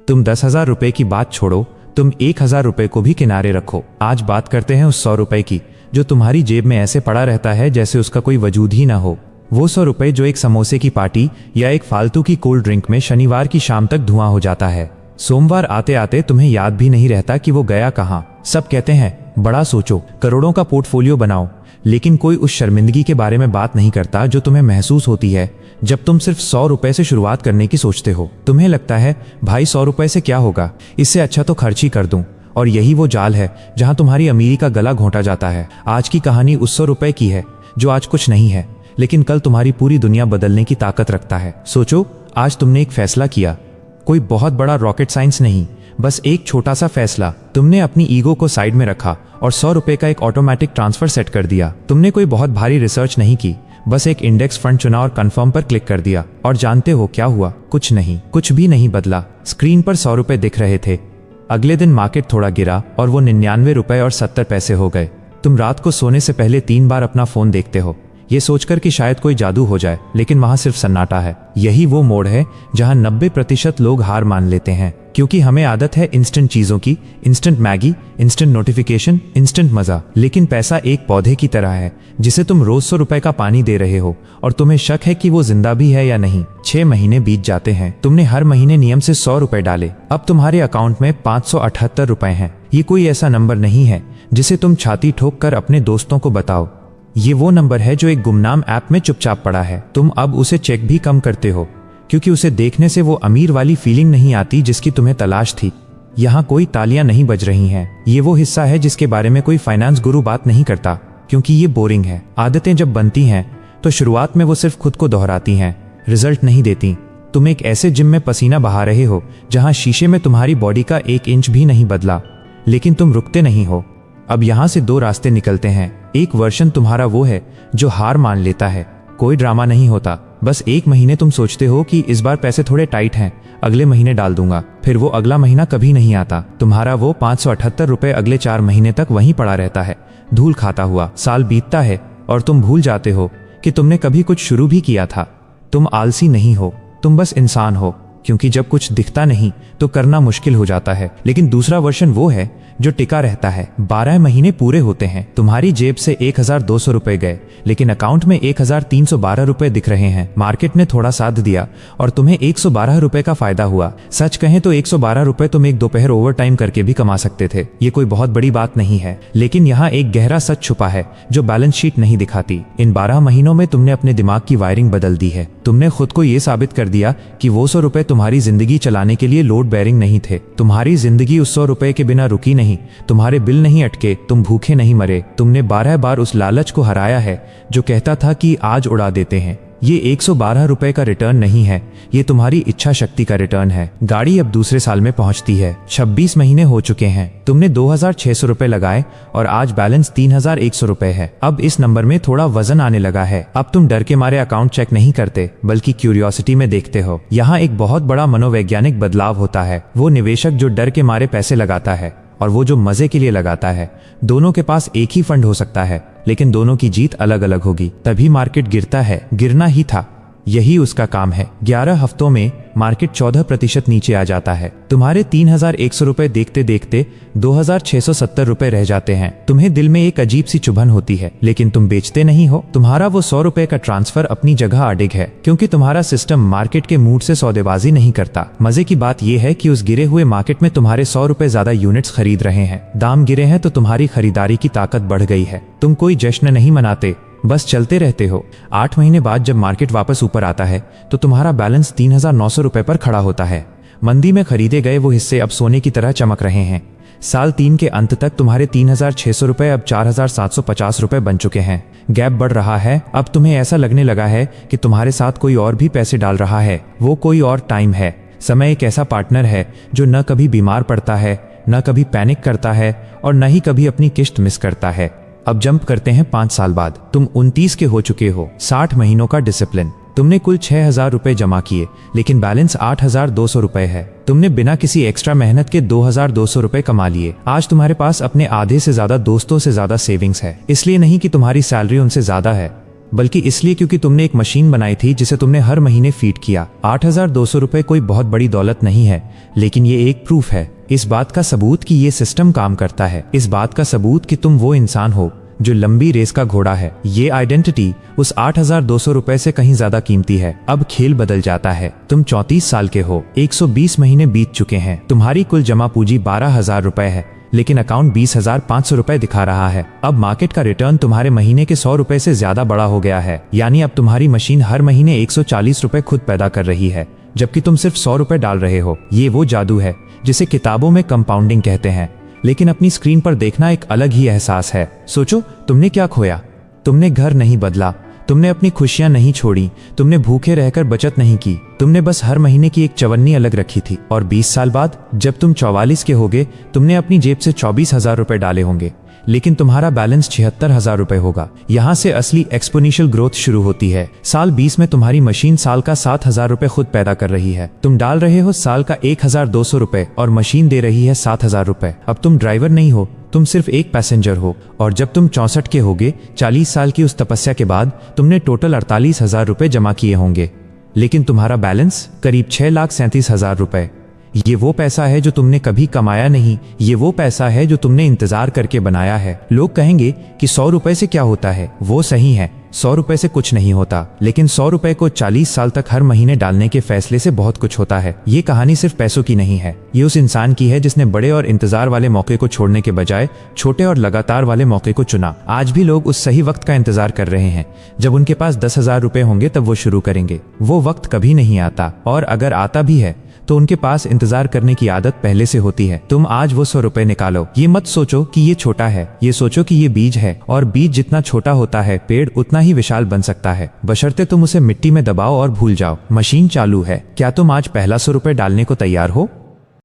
तुम 10,000 रुपए की बात छोड़ो, तुम 1,000 रुपए को भी किनारे रखो। आज बात करते हैं उस 100 रुपए की जो तुम्हारी जेब में ऐसे पड़ा रहता है जैसे उसका कोई वजूद ही ना हो। वो 100 रुपए जो एक समोसे की पार्टी या एक फालतू की कोल्ड ड्रिंक में शनिवार की शाम तक धुआं हो जाता है। सोमवार आते आते तुम्हें याद भी नहीं रहता कि वो गया कहाँ। सब कहते हैं बड़ा सोचो, करोड़ों का पोर्टफोलियो बनाओ, लेकिन कोई उस शर्मिंदगी के बारे में बात नहीं करता जो तुम्हें महसूस होती है जब तुम सिर्फ 100 रुपए से शुरुआत करने की सोचते हो। तुम्हें लगता है भाई 100 रुपए से क्या होगा, इससे अच्छा तो खर्च ही कर दूं। और यही वो जाल है जहां तुम्हारी अमीरी का गला घोंटा जाता है। आज की कहानी उस 100 रुपए की है जो आज कुछ नहीं है, लेकिन कल तुम्हारी पूरी दुनिया बदलने की ताकत रखता है। सोचो, आज तुमने एक फैसला किया, कोई बहुत बड़ा रॉकेट साइंस नहीं, बस एक छोटा सा फैसला। तुमने अपनी ईगो को साइड में रखा और 100 रुपए का एक ऑटोमेटिक ट्रांसफर सेट कर दिया। तुमने कोई बहुत भारी रिसर्च नहीं की, बस एक इंडेक्स फंड चुना और कंफर्म पर क्लिक कर दिया। और जानते हो क्या हुआ? कुछ नहीं, कुछ भी नहीं बदला। स्क्रीन पर 100 रुपए दिख रहे थे। अगले दिन मार्केट थोड़ा गिरा और वो 99 रुपए और 70 पैसे हो गए। तुम रात को सोने से पहले 3 बार अपना फोन देखते हो, ये सोचकर कि शायद कोई जादू हो जाए, लेकिन वहां सिर्फ सन्नाटा है। यही वो मोड़ है जहां 90% लोग हार मान लेते हैं, क्योंकि हमें आदत है इंस्टेंट चीजों की, instant Maggi, instant notification, instant मजा। लेकिन पैसा एक पौधे की तरह है जिसे तुम रोज 100 रुपए का पानी दे रहे हो और तुम्हें शक है कि वो जिंदा भी है या नहीं। 6 महीने बीत जाते हैं, तुमने हर महीने नियम से 100 रुपए डाले। अब तुम्हारे अकाउंट में 578 रुपए हैं। ये कोई ऐसा नंबर नहीं है जिसे तुम छाती ठोक कर अपने दोस्तों को बताओ। ये वो नंबर है जो एक गुमनाम ऐप में चुपचाप पड़ा है। तुम अब उसे चेक भी कम करते हो, क्योंकि उसे देखने से वो अमीर वाली फीलिंग नहीं आती जिसकी तुम्हें तलाश थी। यहाँ कोई तालियां नहीं बज रही हैं। ये वो हिस्सा है जिसके बारे में कोई फाइनेंस गुरु बात नहीं करता, क्योंकि ये बोरिंग है। आदतें जब बनती हैं तो शुरुआत में वो सिर्फ खुद को दोहराती हैं, रिजल्ट नहीं देती। तुम एक ऐसे जिम में पसीना बहा रहे हो जहाँ शीशे में तुम्हारी बॉडी का 1 इंच भी नहीं बदला, लेकिन तुम रुकते नहीं हो। अब यहाँ से 2 रास्ते निकलते हैं। एक वर्जन तुम्हारा वो है जो हार मान लेता है, कोई ड्रामा नहीं होता। बस 1 महीने तुम सोचते हो कि इस बार पैसे थोड़े टाइट हैं, अगले महीने डाल दूंगा। फिर वो अगला महीना कभी नहीं आता। तुम्हारा वो 578 रुपए अगले 4 महीने तक वहीं पड़ा रहता है, धूल खाता हुआ। साल बीतता है और तुम भूल जाते हो कि तुमने कभी कुछ शुरू भी किया था। तुम आलसी नहीं हो, तुम बस इंसान हो, क्योंकि जब कुछ दिखता नहीं तो करना मुश्किल हो जाता है। लेकिन दूसरा वर्जन वो है जो टिका रहता है। 12 महीने पूरे होते हैं, तुम्हारी जेब से 1,200 रुपए गए, लेकिन अकाउंट में 1,312 रुपए दिख रहे हैं। मार्केट ने थोड़ा साथ दिया और तुम्हें 112 रुपए का फायदा हुआ। सच कहें तो 112 रुपए तुम एक दोपहर ओवर टाइम करके भी कमा सकते थे। ये कोई बहुत बड़ी बात नहीं है, लेकिन यहाँ एक गहरा सच छुपा है जो बैलेंस शीट नहीं दिखाती। इन 12 महीनों में तुमने अपने दिमाग की वायरिंग बदल दी है। तुमने खुद को ये साबित कर दिया कि वो 100 रुपए तुम्हारी जिंदगी चलाने के लिए लोड बेरिंग नहीं थे। तुम्हारी जिंदगी उस 100 रुपए के बिना रुकी नहीं, तुम्हारे बिल नहीं अटके, तुम भूखे नहीं मरे। तुमने 12 बार उस लालच को हराया है जो कहता था कि आज उड़ा देते हैं। ये 112 रुपए का रिटर्न नहीं है, ये तुम्हारी इच्छा शक्ति का रिटर्न है। गाड़ी अब दूसरे साल में पहुंचती है, 26 महीने हो चुके हैं। तुमने 2,600 रुपए लगाए और आज बैलेंस 3,100 रुपए है। अब इस नंबर में थोड़ा वजन आने लगा है। अब तुम डर के मारे अकाउंट चेक नहीं करते, बल्कि क्यूरियोसिटी में देखते हो। यहाँ एक बहुत बड़ा मनोवैज्ञानिक बदलाव होता है। वो निवेशक जो डर के मारे पैसे लगाता है और वो जो मजे के लिए लगाता है, दोनों के पास एक ही फंड हो सकता है, लेकिन दोनों की जीत अलग अलग होगी। तभी मार्केट गिरता है, गिरना ही था, यही उसका काम है। 11 हफ्तों में मार्केट 14% नीचे आ जाता है। तुम्हारे 3,100 रुपए देखते देखते 2,670 रुपए रह जाते हैं। तुम्हें दिल में एक अजीब सी चुभन होती है, लेकिन तुम बेचते नहीं हो। तुम्हारा वो 100 रुपए का ट्रांसफर अपनी जगह अडिग है, क्योंकि तुम्हारा सिस्टम मार्केट के मूड से सौदेबाजी नहीं करता। मजे की बात यह है कि उस गिरे हुए मार्केट में तुम्हारे 100 रुपए ज्यादा यूनिट्स खरीद रहे हैं। दाम गिरे हैं तो तुम्हारी खरीदारी की ताकत बढ़ गई है। तुम कोई जश्न नहीं मनाते, बस चलते रहते हो। 8 महीने बाद जब मार्केट वापस ऊपर आता है तो तुम्हारा बैलेंस 3,900 रुपए पर खड़ा होता है। मंदी में खरीदे गए वो हिस्से अब सोने की तरह चमक रहे हैं। साल 3 के अंत तक तुम्हारे 3,600 रुपए अब 4,750 रुपए बन चुके हैं। गैप बढ़ रहा है। अब तुम्हें ऐसा लगने लगा है कि तुम्हारे साथ कोई और भी पैसे डाल रहा है। वो कोई और टाइम है। समय एक ऐसा पार्टनर है जो न कभी बीमार पड़ता है, न कभी पैनिक करता है और न ही कभी अपनी किश्त मिस करता है। अब जंप करते हैं 5 साल बाद। तुम 29 के हो चुके हो। 60 महीनों का डिसिप्लिन। तुमने कुल 6,000 रुपए जमा किए, लेकिन बैलेंस 8,200 रुपए है। तुमने बिना किसी एक्स्ट्रा मेहनत के 2,200 रुपए कमा लिए। आज तुम्हारे पास अपने आधे से ज्यादा दोस्तों से ज्यादा सेविंग्स है। इसलिए नहीं कि तुम्हारी सैलरी उनसे ज्यादा है, बल्कि इसलिए क्योंकि तुमने एक मशीन बनाई थी जिसे तुमने हर महीने फीड किया। 8,200 रुपए कोई बहुत बड़ी दौलत नहीं है, लेकिन ये एक प्रूफ है, इस बात का सबूत कि ये सिस्टम काम करता है, इस बात का सबूत कि तुम वो इंसान हो जो लंबी रेस का घोड़ा है। ये आइडेंटिटी उस 8,200 रुपए से कहीं ज्यादा कीमती है। अब खेल बदल जाता है। तुम 34 साल के हो, 120 महीने बीत चुके हैं, तुम्हारी कुल जमा पूंजी 12,000 रुपए है, लेकिन अकाउंट 20,500 रुपए दिखा रहा है। अब मार्केट का रिटर्न तुम्हारे महीने के 100 रुपए से ज्यादा बड़ा हो गया है। यानी अब तुम्हारी मशीन हर महीने 140 रुपए खुद पैदा कर रही है, जबकि तुम सिर्फ 100 रुपए डाल रहे हो। ये वो जादू है जिसे किताबों में कंपाउंडिंग कहते हैं, लेकिन अपनी स्क्रीन पर देखना एक अलग ही एहसास है। सोचो, तुमने क्या खोया? तुमने घर नहीं बदला, तुमने अपनी खुशियां नहीं छोड़ी, तुमने भूखे रहकर बचत नहीं की, तुमने बस हर महीने की एक चवन्नी अलग रखी थी। और 20 साल बाद जब तुम 44 के होगे, तुमने अपनी जेब से 24,000 रुपए डाले होंगे, लेकिन तुम्हारा बैलेंस 76,000 रुपए होगा। यहाँ से असली एक्सपोनेंशियल ग्रोथ शुरू होती है। साल 20 में तुम्हारी मशीन साल का 7,000 रुपए खुद पैदा कर रही है। तुम डाल रहे हो साल का 1,200 रुपए और मशीन दे रही है 7,000 रुपए। अब तुम ड्राइवर नहीं हो, तुम सिर्फ एक पैसेंजर हो। और जब तुम 64 के होगे, 40 साल की उस तपस्या के बाद, तुमने टोटल 48,000 रुपए जमा किए होंगे, लेकिन तुम्हारा बैलेंस करीब 6,37,000 रुपए। ये वो पैसा है जो तुमने कभी कमाया नहीं, ये वो पैसा है जो तुमने इंतजार करके बनाया है। लोग कहेंगे कि 100 रुपए से क्या होता है। वो सही है, 100 रुपए से कुछ नहीं होता, लेकिन 100 रुपए को 40 साल तक हर महीने डालने के फैसले से बहुत कुछ होता है। ये कहानी सिर्फ पैसों की नहीं है, ये उस इंसान की है जिसने बड़े और इंतजार वाले मौके को छोड़ने के बजाय छोटे और लगातार वाले मौके को चुना। आज भी लोग उस सही वक्त का इंतजार कर रहे हैं, जब उनके पास 10,000 रुपए होंगे तब वो शुरू करेंगे। वो वक्त कभी नहीं आता, और अगर आता भी है तो उनके पास इंतजार करने की आदत पहले से होती है। तुम आज वो 100 रुपए निकालो। ये मत सोचो कि ये छोटा है, ये सोचो कि ये बीज है, और बीज जितना छोटा होता है, पेड़ उतना ही विशाल बन सकता है, बशर्ते तुम उसे मिट्टी में दबाओ और भूल जाओ। मशीन चालू है। क्या तुम आज पहला 100 रुपए डालने को तैयार हो?